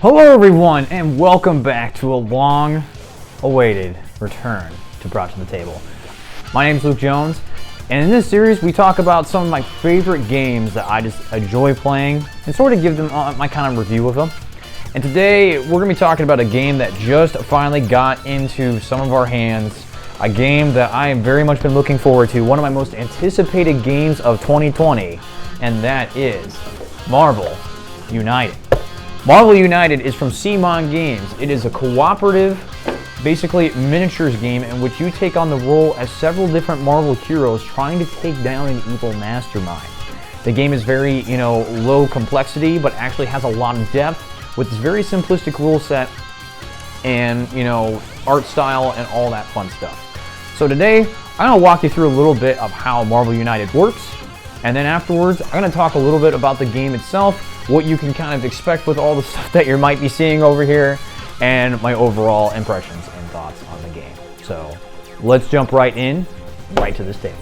Hello everyone, and welcome back to a long-awaited return to Brought to the Table. My name is Luke Jones, and in this series we talk about some of my favorite games that I just enjoy playing and sort of give them my kind of review of them. And today we're going to be talking about a game that just finally got into some of our hands, a game that I have very much been looking forward to, one of my most anticipated games of 2020, and that is Marvel United. Marvel United is from CMON Games. It is a cooperative, basically miniatures game in which you take on the role as several different Marvel heroes trying to take down an evil mastermind. The game is very, low complexity, but actually has a lot of depth with this very simplistic rule set and, art style and all that fun stuff. So today, I'm going to walk you through a little bit of how Marvel United works, and then afterwards, I'm going to talk a little bit about the game itself, what you can kind of expect with all the stuff that you might be seeing over here, and my overall impressions and thoughts on the game. So let's jump right to this table.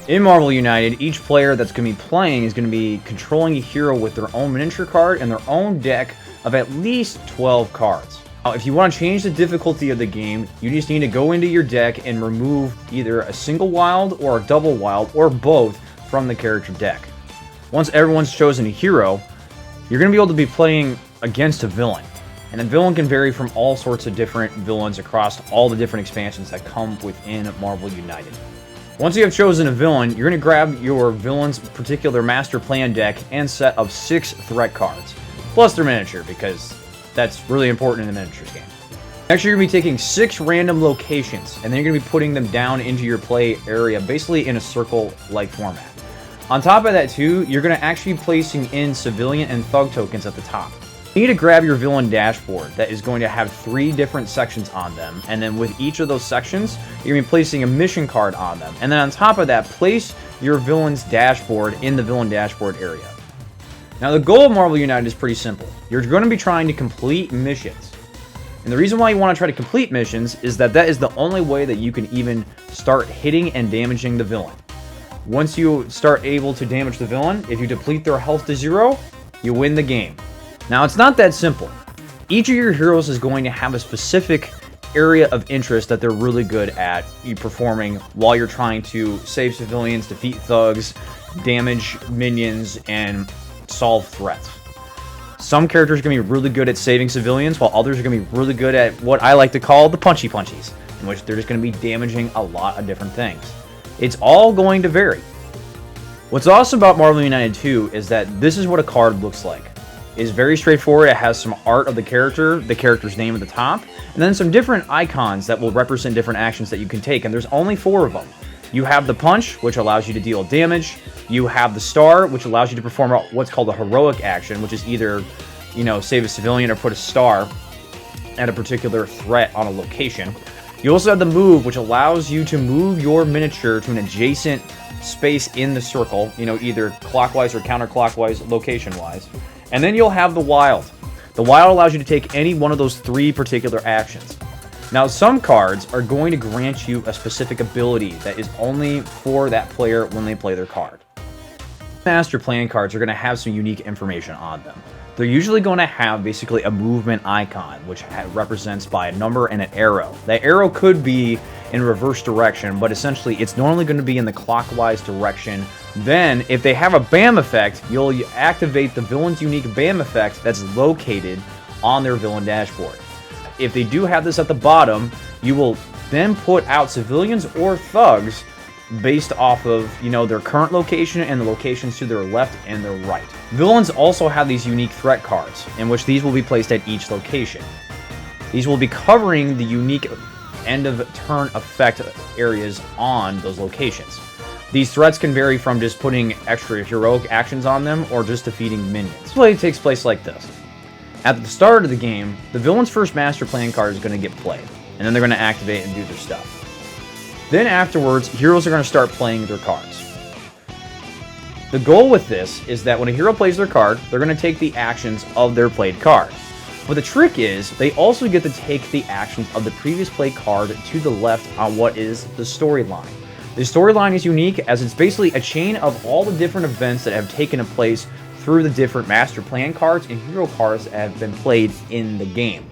In Marvel United, each player that's going to be playing is going to be controlling a hero with their own miniature card and their own deck of at least 12 cards. Now, if you want to change the difficulty of the game, you just need to go into your deck and remove either a single wild or a double wild or both from the character deck. Once everyone's chosen a hero, you're going to be able to be playing against a villain. And the villain can vary from all sorts of different villains across all the different expansions that come within Marvel United. Once you have chosen a villain, you're going to grab your villain's particular master plan deck and set of 6 threat cards, plus their miniature, because that's really important in the miniatures game. Next, you're going to be taking 6 random locations, and then you're going to be putting them down into your play area, basically in a circle-like format. On top of that too, you're going to actually be placing in civilian and thug tokens at the top. You need to grab your villain dashboard that is going to have 3 different sections on them, and then with each of those sections, you're going to be placing a mission card on them. And then on top of that, place your villain's dashboard in the villain dashboard area. Now the goal of Marvel United is pretty simple. You're going to be trying to complete missions. And the reason why you want to try to complete missions is that is the only way that you can even start hitting and damaging the villain. Once you start able to damage the villain, if you deplete their health to 0, you win the game. Now, it's not that simple. Each of your heroes is going to have a specific area of interest that they're really good at performing while you're trying to save civilians, defeat thugs, damage minions, and solve threats. Some characters are going to be really good at saving civilians, while others are going to be really good at what I like to call the punchy punchies, in which they're just going to be damaging a lot of different things. It's all going to vary. What's awesome about Marvel United 2 is that this is what a card looks like. It's very straightforward. It has some art of the character's name at the top, and then some different icons that will represent different actions that you can take, and there's only 4 of them. You have the punch, which allows you to deal damage. You have the star, which allows you to perform what's called a heroic action, which is either, save a civilian or put a star at a particular threat on a location. You also have the move, which allows you to move your miniature to an adjacent space in the circle, either clockwise or counterclockwise, location-wise. And then you'll have the wild. The wild allows you to take any one of those 3 particular actions. Now, some cards are going to grant you a specific ability that is only for that player when they play their card. Master plan cards are going to have some unique information on them. They're usually going to have basically a movement icon, which represents by a number and an arrow. That arrow could be in reverse direction, but essentially it's normally going to be in the clockwise direction. Then, if they have a BAM effect, you'll activate the villain's unique BAM effect that's located on their villain dashboard. If they do have this at the bottom, you will then put out civilians or thugs based off of, their current location and the locations to their left and their right. Villains also have these unique threat cards, in which these will be placed at each location. These will be covering the unique end of turn effect areas on those locations. These threats can vary from just putting extra heroic actions on them or just defeating minions. This play takes place like this. At the start of the game, the villain's first master plan card is going to get played, and then they're going to activate and do their stuff. Then afterwards, heroes are going to start playing their cards. The goal with this is that when a hero plays their card, they're going to take the actions of their played card. But the trick is, they also get to take the actions of the previous played card to the left on what is the storyline. The storyline is unique as it's basically a chain of all the different events that have taken place through the different master plan cards and hero cards that have been played in the game.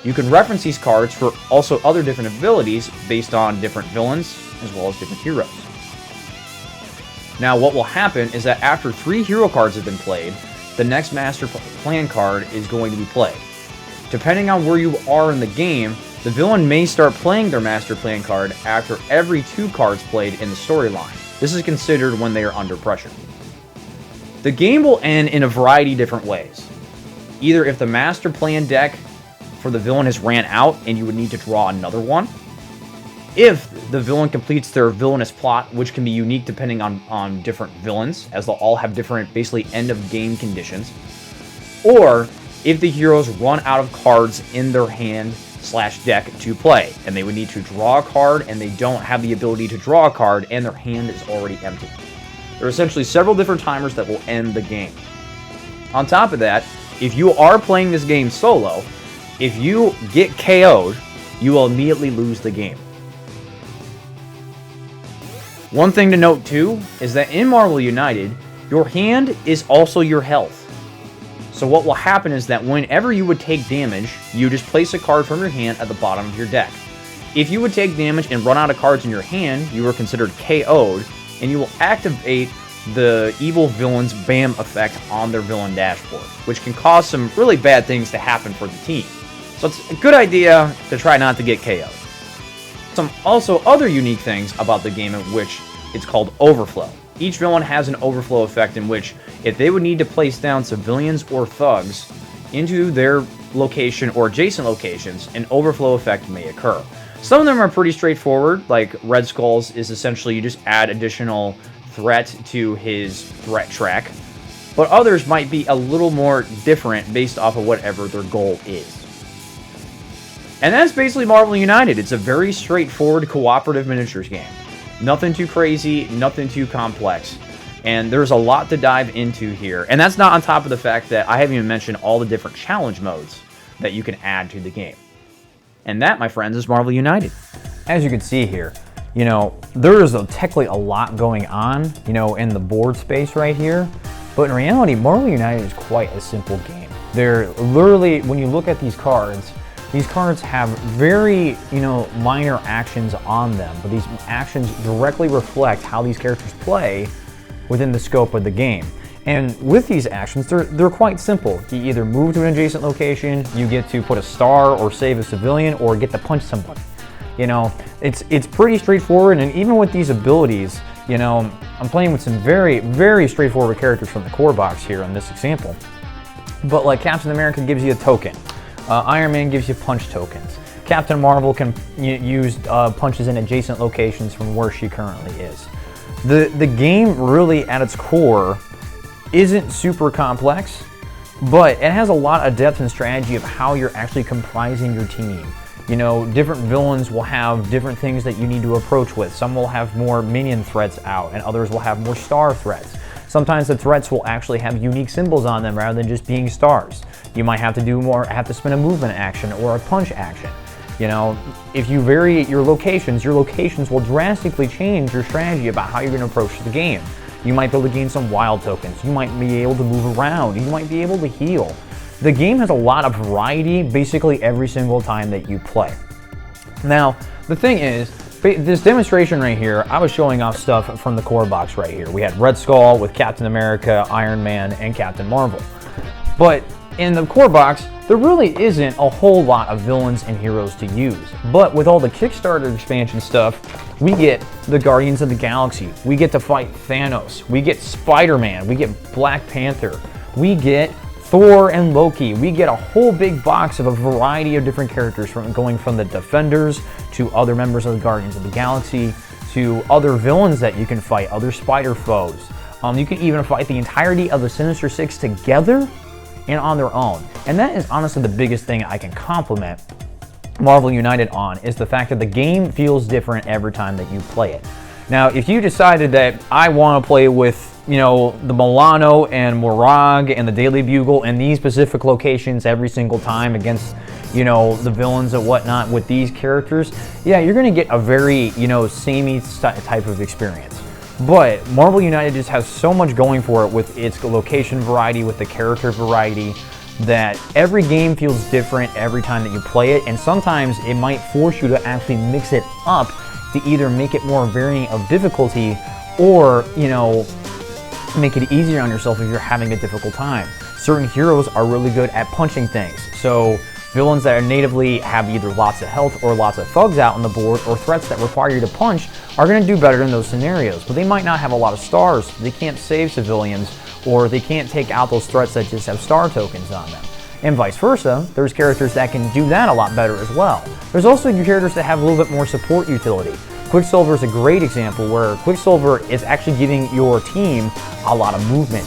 You can reference these cards for also other different abilities based on different villains as well as different heroes. Now what will happen is that after 3 hero cards have been played, the next master plan card is going to be played. Depending on where you are in the game, the villain may start playing their master plan card after every 2 cards played in the storyline. This is considered when they are under pressure. The game will end in a variety of different ways. Either if the master plan deck for the villain has ran out and you would need to draw another one. If the villain completes their villainous plot, which can be unique depending on different villains, as they'll all have different, basically, end-of-game conditions. Or if the heroes run out of cards in their hand/deck to play, and they would need to draw a card, and they don't have the ability to draw a card, and their hand is already empty. There are essentially several different timers that will end the game. On top of that, if you are playing this game solo, if you get KO'd, you will immediately lose the game. One thing to note too is that in Marvel United, your hand is also your health. So what will happen is that whenever you would take damage, you just place a card from your hand at the bottom of your deck. If you would take damage and run out of cards in your hand, you are considered KO'd, and you will activate the evil villain's BAM effect on their villain dashboard, which can cause some really bad things to happen for the team. So it's a good idea to try not to get KO'd. Some also other unique things about the game in which it's called Overflow. Each villain has an overflow effect in which if they would need to place down civilians or thugs into their location or adjacent locations, an overflow effect may occur. Some of them are pretty straightforward, like Red Skull's is essentially you just add additional threat to his threat track, but others might be a little more different based off of whatever their goal is. And that's basically Marvel United. It's a very straightforward cooperative miniatures game. Nothing too crazy, nothing too complex. And there's a lot to dive into here. And that's not on top of the fact that I haven't even mentioned all the different challenge modes that you can add to the game. And that, my friends, is Marvel United. As you can see here, you know, there is technically a lot going on, you know, in the board space right here. But in reality, Marvel United is quite a simple game. They're literally, when you look at these cards have very, you know, minor actions on them, but these actions directly reflect how these characters play within the scope of the game. And with these actions, they're quite simple. You either move to an adjacent location, you get to put a star or save a civilian, or get to punch somebody. You know, it's pretty straightforward, and even with these abilities, you know, I'm playing with some very, very straightforward characters from the core box here in this example. But like Captain America gives you a token. Iron Man gives you punch tokens. Captain Marvel can use punches in adjacent locations from where she currently is. The game really at its core isn't super complex, but it has a lot of depth and strategy of how you're actually comprising your team. You know, different villains will have different things that you need to approach with. Some will have more minion threats out, and others will have more star threats. Sometimes the threats will actually have unique symbols on them rather than just being stars. You might have to spend a movement action or a punch action. You know, if you vary your locations will drastically change your strategy about how you're going to approach the game. You might be able to gain some wild tokens. You might be able to move around. You might be able to heal. The game has a lot of variety basically every single time that you play. Now, the thing is, this demonstration right here, I was showing off stuff from the core box right here. We had Red Skull with Captain America, Iron Man, and Captain Marvel. But in the core box, there really isn't a whole lot of villains and heroes to use. But with all the Kickstarter expansion stuff, we get the Guardians of the Galaxy. We get to fight Thanos. We get Spider-Man. We get Black Panther. We get Thor and Loki. We get a whole big box of a variety of different characters, going from the Defenders to other members of the Guardians of the Galaxy to other villains that you can fight, other spider foes. You can even fight the entirety of the Sinister Six together and on their own. And that is honestly the biggest thing I can compliment Marvel United on, is the fact that the game feels different every time that you play it. Now, if you decided that I want to play with, you know, the Milano and Morag and the Daily Bugle in these specific locations every single time against, you know, the villains and whatnot with these characters, yeah, you're going to get a very, you know, samey type of experience. But Marvel United just has so much going for it with its location variety, with the character variety, that every game feels different every time that you play it, and sometimes it might force you to actually mix it up to either make it more varying of difficulty or, you know, make it easier on yourself if you're having a difficult time. Certain heroes are really good at punching things, so villains that are natively have either lots of health or lots of thugs out on the board, or threats that require you to punch, are going to do better in those scenarios. But they might not have a lot of stars, they can't save civilians, or they can't take out those threats that just have star tokens on them. And vice versa, there's characters that can do that a lot better as well. There's also characters that have a little bit more support utility. Quicksilver is a great example where Quicksilver is actually giving your team a lot of movement.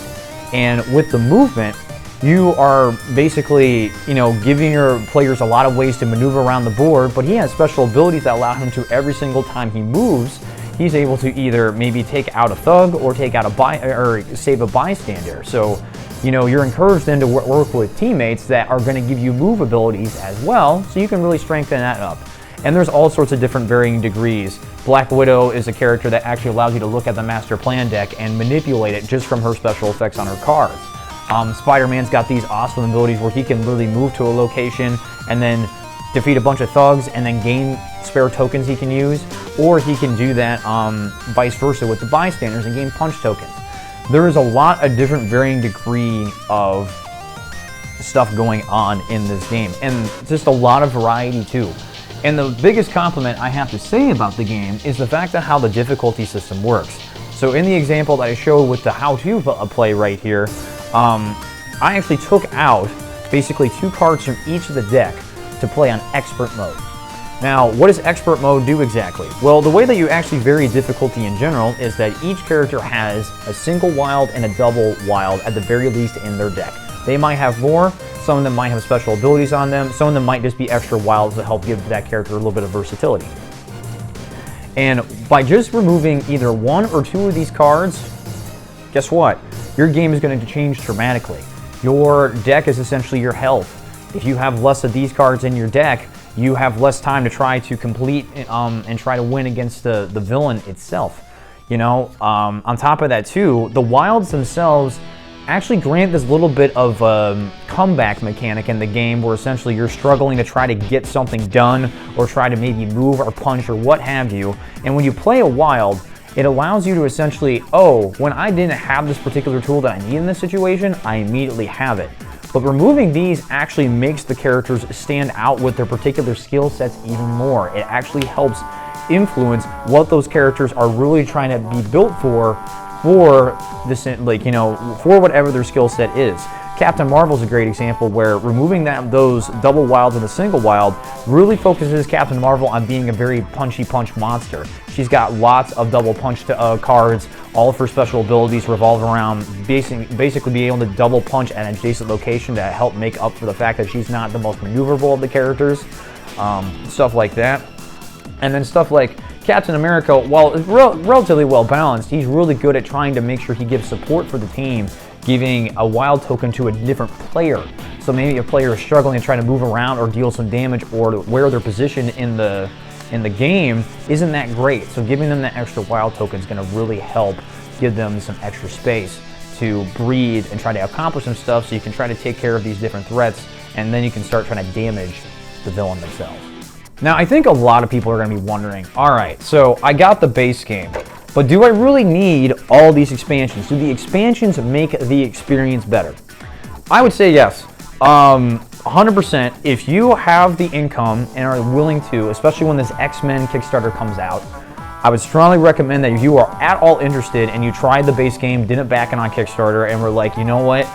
And with the movement, you are basically, you know, giving your players a lot of ways to maneuver around the board, but he has special abilities that allow him to, every single time he moves, he's able to either maybe take out a thug or take out or save a bystander. So, you know, you're encouraged then to work with teammates that are going to give you move abilities as well, so you can really strengthen that up. And there's all sorts of different varying degrees. Black Widow is a character that actually allows you to look at the master plan deck and manipulate it just from her special effects on her cards. Spider-Man's got these awesome abilities where he can literally move to a location and then defeat a bunch of thugs and then gain spare tokens he can use, or he can do that vice versa with the bystanders and gain punch tokens. There is a lot of different varying degree of stuff going on in this game, and just a lot of variety too. And the biggest compliment I have to say about the game is the fact that how the difficulty system works. So in the example that I showed with the how-to play right here, I actually took out basically 2 cards from each of the deck to play on expert mode. Now, what does expert mode do exactly? Well, the way that you actually vary difficulty in general is that each character has a single wild and a double wild at the very least in their deck. They might have more, some of them might have special abilities on them, some of them might just be extra wilds to help give that character a little bit of versatility. And by just removing either 1 or 2 of these cards, guess what? Your game is going to change dramatically. Your deck is essentially your health. If you have less of these cards in your deck, you have less time to try to complete and try to win against the villain itself. You know, on top of that too, the wilds themselves actually grant this little bit of comeback mechanic in the game where essentially you're struggling to try to get something done or try to maybe move or punch or what have you. And when you play a wild, it allows you to essentially, oh, when I didn't have this particular tool that I need in this situation, I immediately have it. But removing these actually makes the characters stand out with their particular skill sets even more. It actually helps influence what those characters are really trying to be built for this, like, you know, for whatever their skill set is. Captain Marvel is a great example where removing those double wilds and the single wild really focuses Captain Marvel on being a very punchy punch monster. She's got lots of double punch cards. All of her special abilities revolve around basically being able to double punch at an adjacent location to help make up for the fact that she's not the most maneuverable of the characters. Stuff like that. And then stuff like Captain America, while relatively well balanced, he's really good at trying to make sure he gives support for the team, giving a wild token to a different player. So maybe a player is struggling to try to move around or deal some damage, or where their position in the game isn't that great. So giving them that extra wild token is going to really help give them some extra space to breathe and try to accomplish some stuff, so you can try to take care of these different threats, and then you can start trying to damage the villain themselves. Now, I think a lot of people are going to be wondering, all right, so I got the base game, but do I really need all these expansions? Do the expansions make the experience better? I would say yes. 100%. If you have the income and are willing to, especially when this X-Men Kickstarter comes out, I would strongly recommend that if you are at all interested and you tried the base game, didn't back it on Kickstarter, and were like, you know what,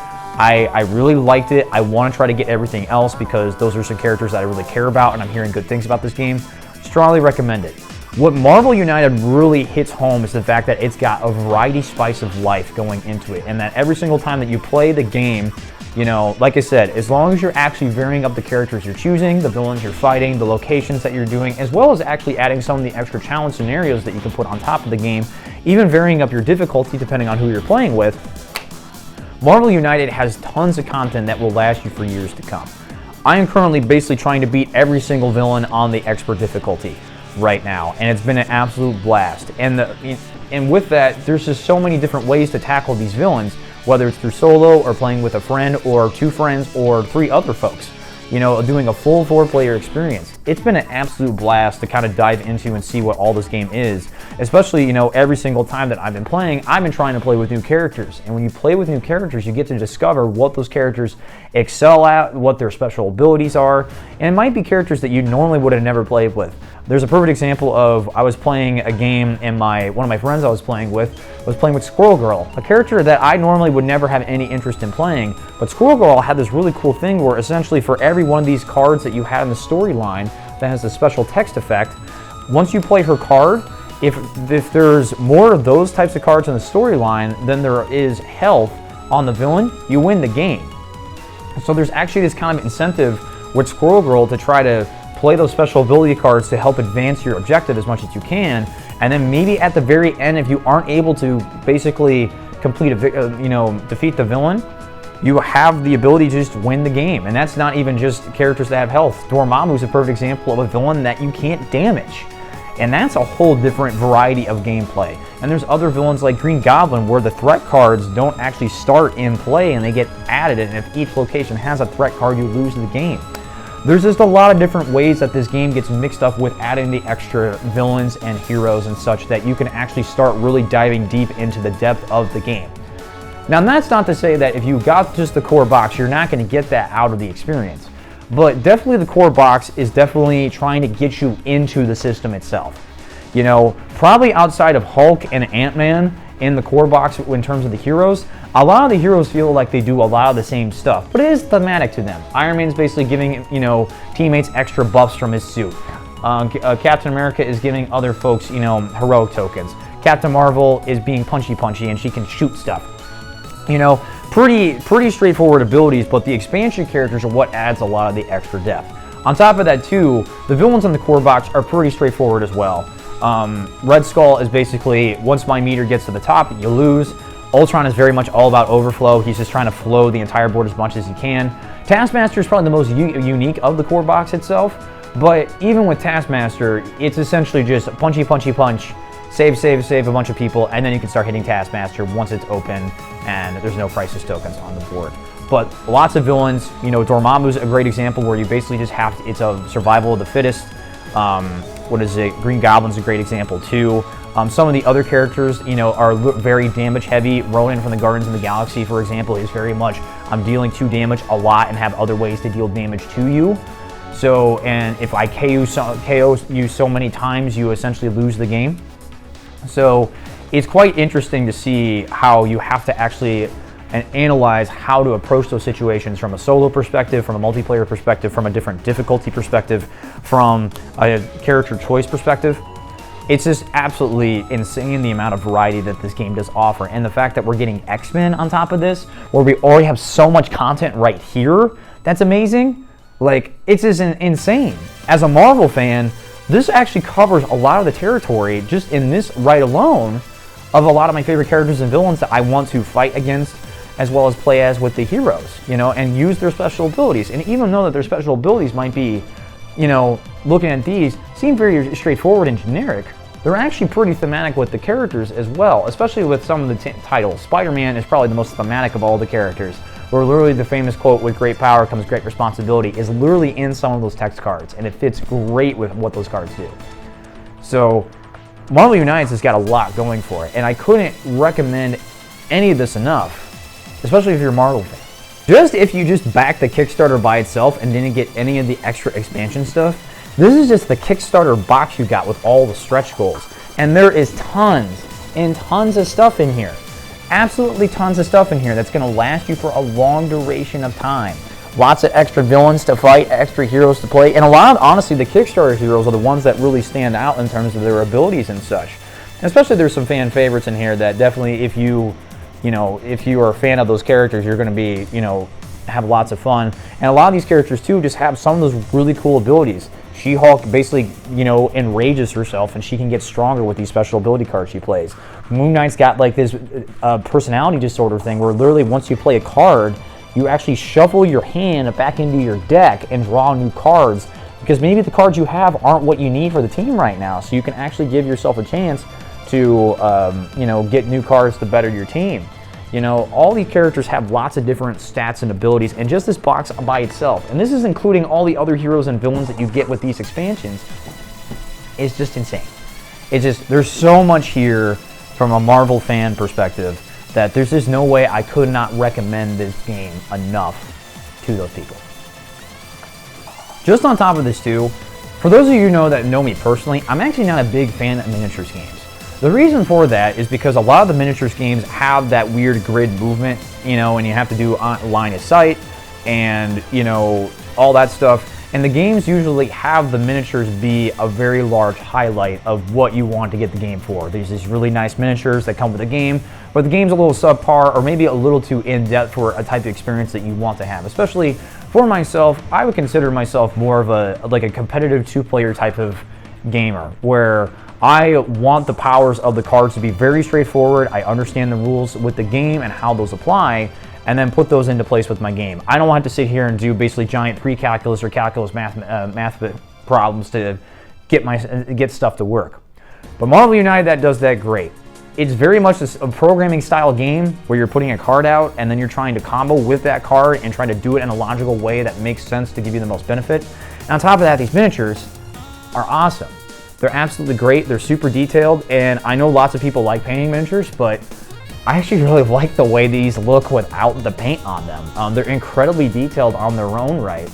I really liked it, I want to try to get everything else because those are some characters that I really care about and I'm hearing good things about this game, strongly recommend it. What Marvel United really hits home is the fact that it's got a variety spice of life going into it, and that every single time that you play the game, you know, like I said, as long as you're actually varying up the characters you're choosing, the villains you're fighting, the locations that you're doing, as well as actually adding some of the extra challenge scenarios that you can put on top of the game, even varying up your difficulty depending on who you're playing with, Marvel United has tons of content that will last you for years to come. I am currently basically trying to beat every single villain on the expert difficulty. right now, and it's been an absolute blast. And with that, there's just so many different ways to tackle these villains, whether it's through solo or playing with a friend or 2 friends or 3 other folks. Doing a full 4-player experience. It's been an absolute blast to kind of dive into and see what all this game is. Especially, every single time that I've been playing, I've been trying to play with new characters. And when you play with new characters, you get to discover what those characters excel at, what their special abilities are. And it might be characters that you normally would have never played with. There's a perfect example of, I was playing a game and one of my friends I was playing with Squirrel Girl, a character that I normally would never have any interest in playing, but Squirrel Girl had this really cool thing where essentially for every one of these cards that you had in the storyline that has a special text effect, once you play her card, if there's more of those types of cards in the storyline than there is health on the villain, you win the game. So there's actually this kind of incentive with Squirrel Girl to try to play those special ability cards to help advance your objective as much as you can, and then maybe at the very end, if you aren't able to basically complete defeat the villain, you have the ability to just win the game. And that's not even just characters that have health. Dormammu is a perfect example of a villain that you can't damage, and that's a whole different variety of gameplay. And there's other villains like Green Goblin where the threat cards don't actually start in play and they get added, and if each location has a threat card, you lose the game. There's just a lot of different ways that this game gets mixed up with adding the extra villains and heroes and such that you can actually start really diving deep into the depth of the game. Now, that's not to say that if you got just the core box, you're not going to get that out of the experience. But definitely the core box is definitely trying to get you into the system itself. Probably outside of Hulk and Ant-Man in the core box in terms of the heroes, a lot of the heroes feel like they do a lot of the same stuff, but it is thematic to them. Iron Man's basically giving, teammates extra buffs from his suit. Captain America is giving other folks, heroic tokens. Captain Marvel is being punchy and she can shoot stuff. Pretty straightforward abilities, but the expansion characters are what adds a lot of the extra depth. On top of that too, the villains in the core box are pretty straightforward as well. Red Skull is basically, once my meter gets to the top, you lose. Ultron is very much all about overflow. He's just trying to flow the entire board as much as he can. Taskmaster is probably the most unique of the core box itself, but even with Taskmaster, it's essentially just punchy punch, save a bunch of people, and then you can start hitting Taskmaster once it's open and there's no crisis tokens on the board. But lots of villains, Dormammu's a great example where you basically just it's a survival of the fittest. Green Goblin's a great example too. Some of the other characters, are very damage heavy. Ronan from the Guardians of the Galaxy, for example, is very much, I'm dealing 2 damage a lot and have other ways to deal damage to you. So, and if I KO you so many times, you essentially lose the game. So it's quite interesting to see how you have to actually analyze how to approach those situations from a solo perspective, from a multiplayer perspective, from a different difficulty perspective, from a character choice perspective. It's just absolutely insane the amount of variety that this game does offer, and the fact that we're getting X-Men on top of this, where we already have so much content right here, that's amazing. Like, it's just insane. As a Marvel fan, this actually covers a lot of the territory just in this right alone of a lot of my favorite characters and villains that I want to fight against, as well as play as with the heroes, and use their special abilities. And even though that their special abilities might be, looking at these, seem very straightforward and generic, they're actually pretty thematic with the characters as well, especially with some of the titles. Spider-Man is probably the most thematic of all the characters, where literally the famous quote, "with great power comes great responsibility," is literally in some of those text cards, and it fits great with what those cards do. So Marvel United has got a lot going for it, and I couldn't recommend any of this enough, especially if you're a Marvel fan. Just if you just back the Kickstarter by itself and didn't get any of the extra expansion stuff, this is just the Kickstarter box you got with all the stretch goals. And there is tons and tons of stuff in here. Absolutely tons of stuff in here that's going to last you for a long duration of time. Lots of extra villains to fight, extra heroes to play, and a lot of, honestly, the Kickstarter heroes are the ones that really stand out in terms of their abilities and such. And especially there's some fan favorites in here that definitely, if you are a fan of those characters, you're going to be, have lots of fun. And a lot of these characters too just have some of those really cool abilities. She-Hulk basically, enrages herself, and she can get stronger with these special ability cards she plays. Moon Knight's got like this personality disorder thing where literally once you play a card, you actually shuffle your hand back into your deck and draw new cards because maybe the cards you have aren't what you need for the team right now. So you can actually give yourself a chance to, get new cards to better your team. All these characters have lots of different stats and abilities, and just this box by itself, and this is including all the other heroes and villains that you get with these expansions, is just insane. There's so much here from a Marvel fan perspective that there's just no way I could not recommend this game enough to those people. Just on top of this too, for those of you that know me personally, I'm actually not a big fan of miniatures games. The reason for that is because a lot of the miniatures games have that weird grid movement, and you have to do line of sight and, all that stuff. And the games usually have the miniatures be a very large highlight of what you want to get the game for. There's these really nice miniatures that come with the game, but the game's a little subpar or maybe a little too in-depth for a type of experience that you want to have. Especially for myself, I would consider myself more of a competitive two-player type of gamer, where I want the powers of the cards to be very straightforward. I understand the rules with the game and how those apply, and then put those into place with my game. I don't want to sit here and do basically giant pre-calculus or calculus math problems to get stuff to work. But Marvel United that does that great. It's very much a programming style game where you're putting a card out and then you're trying to combo with that card and trying to do it in a logical way that makes sense to give you the most benefit. And on top of that, these miniatures are awesome. They're absolutely great. They're super detailed, and I know lots of people like painting miniatures, but I actually really like the way these look without the paint on them. They're incredibly detailed on their own right,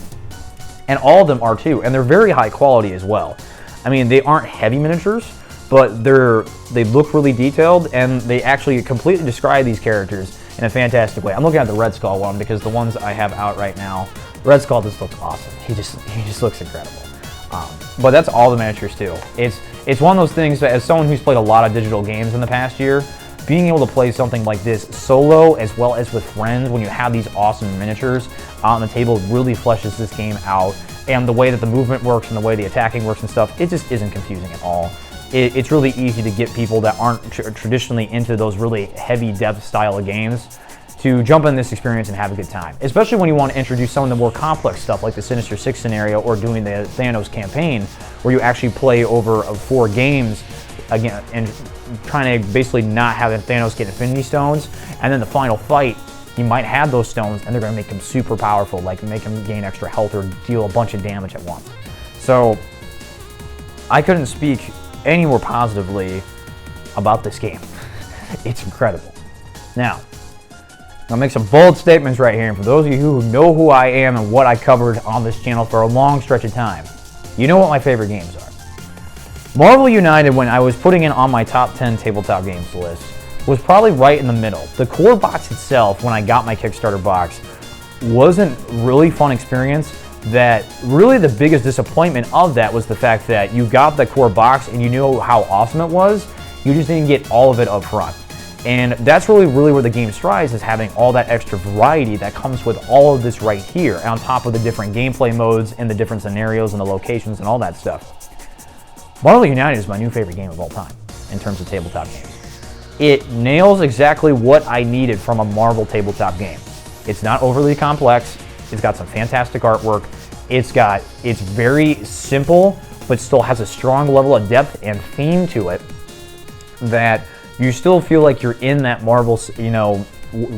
and all of them are too, and they're very high quality as well. I mean, they aren't heavy miniatures, but they look really detailed, and they actually completely describe these characters in a fantastic way. I'm looking at the Red Skull one because the ones I have out right now, Red Skull just looks awesome. He just looks incredible. But that's all the miniatures too. It's one of those things that, as someone who's played a lot of digital games in the past year, being able to play something like this solo as well as with friends when you have these awesome miniatures on the table really fleshes this game out. And the way that the movement works and the way the attacking works and stuff, it just isn't confusing at all. It's really easy to get people that aren't traditionally into those really heavy depth style of games to jump in this experience and have a good time. Especially when you want to introduce some of the more complex stuff like the Sinister Six scenario or doing the Thanos campaign, where you actually play over 4 games again and trying to basically not have Thanos get Infinity Stones, and then the final fight, you might have those stones and they're going to make him super powerful, like make him gain extra health or deal a bunch of damage at once. So I couldn't speak any more positively about this game. It's incredible. Now, I'll make some bold statements right here, and for those of you who know who I am and what I covered on this channel for a long stretch of time, you know what my favorite games are. Marvel United, when I was putting it on my top 10 tabletop games list, was probably right in the middle. The core box itself, when I got my Kickstarter box, wasn't really fun experience. That really the biggest disappointment of that was the fact that you got the core box and you knew how awesome it was, you just didn't get all of it up front. And that's really where the game strives, is having all that extra variety that comes with all of this right here, on top of the different gameplay modes and the different scenarios and the locations and all that stuff. Marvel United is my new favorite game of all time in terms of tabletop games. It nails exactly what I needed from a Marvel tabletop game. It's not overly complex. It's got some fantastic artwork. It's very simple, but still has a strong level of depth and theme to it that you still feel like you're in that Marvel,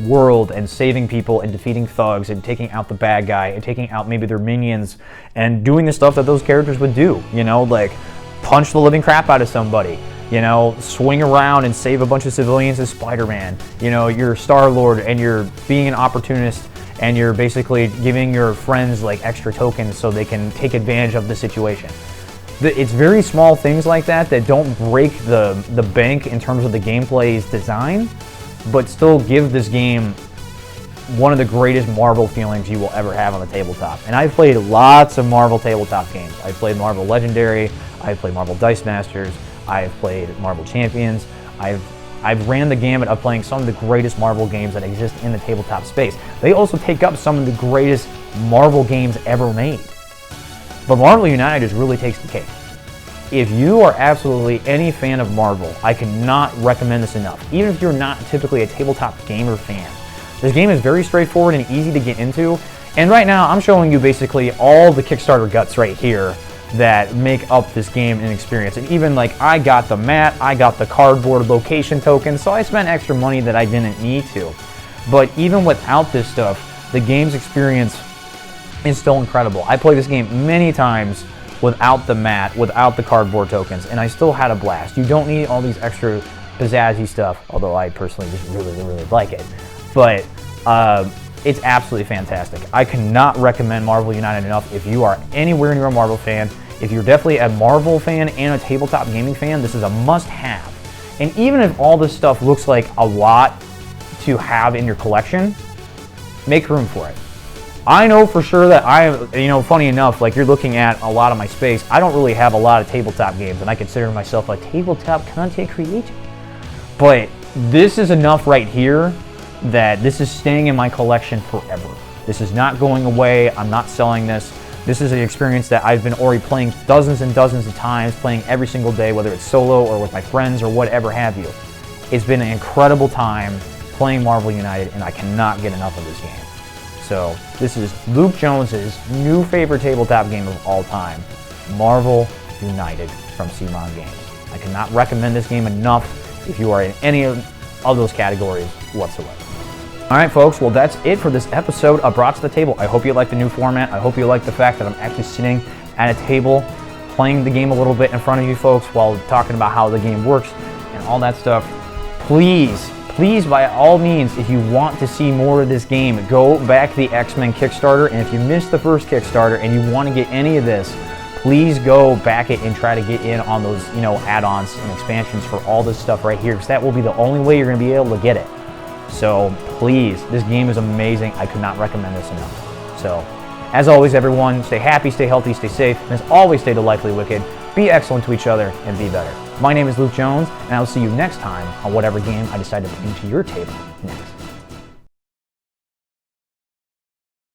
world and saving people and defeating thugs and taking out the bad guy and taking out maybe their minions and doing the stuff that those characters would do, like punch the living crap out of somebody, swing around and save a bunch of civilians as Spider-Man. You're Star-Lord and you're being an opportunist and you're basically giving your friends like extra tokens so they can take advantage of the situation. It's very small things like that don't break the bank in terms of the gameplay's design, but still give this game one of the greatest Marvel feelings you will ever have on the tabletop. And I've played lots of Marvel tabletop games. I've played Marvel Legendary, I've played Marvel Dice Masters, I've played Marvel Champions, I've ran the gamut of playing some of the greatest Marvel games that exist in the tabletop space. They also take up some of the greatest Marvel games ever made. But Marvel United really takes the cake. If you are absolutely any fan of Marvel, I cannot recommend this enough. Even if you're not typically a tabletop gamer fan. This game is very straightforward and easy to get into. And right now, I'm showing you basically all the Kickstarter guts right here that make up this game and experience. And even like I got the mat, I got the cardboard location tokens, so I spent extra money that I didn't need to. But even without this stuff, the game's experience is still incredible. I played this game many times without the mat, without the cardboard tokens, and I still had a blast. You don't need all these extra pizzazzy stuff, although I personally just really like it. But it's absolutely fantastic. I cannot recommend Marvel United enough. If you are anywhere near a Marvel fan, if you're definitely a Marvel fan and a tabletop gaming fan, this is a must-have. And even if all this stuff looks like a lot to have in your collection, make room for it. I know for sure that funny enough, like you're looking at a lot of my space, I don't really have a lot of tabletop games, and I consider myself a tabletop content creator. But this is enough right here that this is staying in my collection forever. This is not going away. I'm not selling this. This is an experience that I've been already playing dozens and dozens of times, playing every single day, whether it's solo or with my friends or whatever have you. It's been an incredible time playing Marvel United, and I cannot get enough of this game. So this is Luke Jones's new favorite tabletop game of all time, Marvel United from CMON Games. I cannot recommend this game enough if you are in any of those categories whatsoever. All right, folks, well, that's it for this episode of Brought to the Table. I hope you like the new format. I hope you like the fact that I'm actually sitting at a table playing the game a little bit in front of you folks while talking about how the game works and all that stuff. Please, by all means, if you want to see more of this game, go back to the X-Men Kickstarter. And if you missed the first Kickstarter and you want to get any of this, please go back it and try to get in on those, add-ons and expansions for all this stuff right here, because that will be the only way you're going to be able to get it. So please, this game is amazing. I could not recommend this enough. So, as always, everyone, stay happy, stay healthy, stay safe, and as always, stay delightfully wicked. Be excellent to each other and be better. My name is Luke Jones, and I will see you next time on whatever game I decide to bring to your table next.